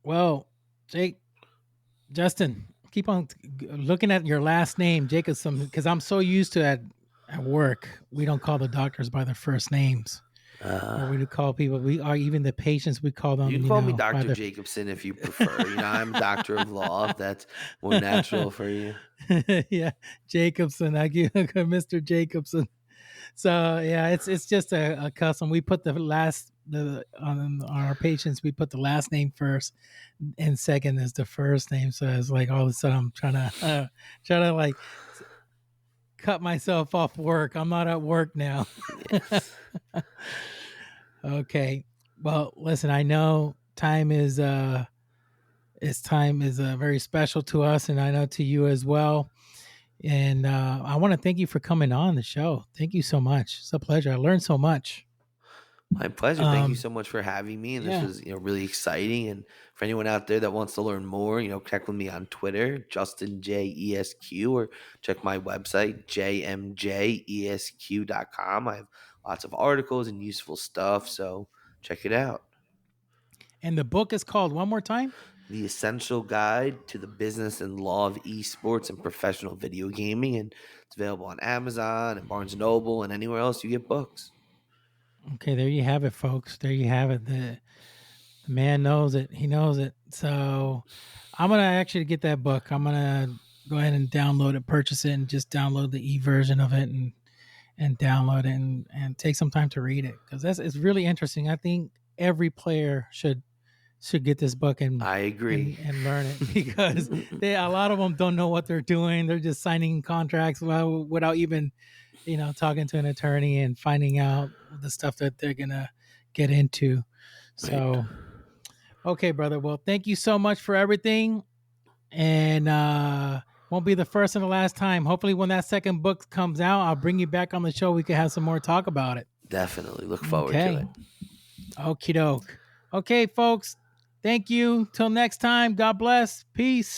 Well, Jake, Justin, keep on looking at your last name, Jacobson, because I'm so used to at work. We don't call the doctors by their first names, or we do call people. We are even the patients. We call them. You can call me by Dr. their. Jacobson if you prefer. I'm a doctor of law, if that's more natural for you. Yeah, Jacobson. I give Mr. Jacobson. So yeah, it's just a custom. We put on our patients. We put the last name first, and second is the first name. So it's like all of a sudden I'm trying to like cut myself off work. I'm not at work now. Yes. Okay. Well, listen, I know time is very special to us, and I know to you as well. And I want to thank you for coming on the show. Thank you so much. It's a pleasure. I learned so much. My pleasure. Thank you so much for having me. And this Yeah. was, really exciting. And for anyone out there that wants to learn more, check with me on Twitter, JustinJESQ, or check my website, jmjesq.com. I have lots of articles and useful stuff. So check it out. And the book is called one more time? The Essential Guide to the Business and Law of Esports and Professional Video Gaming. And it's available on Amazon and Barnes & Noble and anywhere else you get books. Okay, there you have it, folks. There you have it. The man knows it. He knows it. So I'm going to actually get that book. I'm going to go ahead and download it, purchase it, and just download the e-version of it and download it and take some time to read it, because it's really interesting. I think every player should get this book and I agree. and learn it, because a lot of them don't know what they're doing. They're just signing contracts without even talking to an attorney and finding out the stuff that they're gonna get into. So Right. Okay, brother, well, thank you so much for everything, and won't be the first and the last time. Hopefully when that second book comes out, I'll bring you back on the show. We can have some more talk about it. Definitely look forward to it. Okie doke. Okay, folks. Thank you. Till next time. God bless. Peace.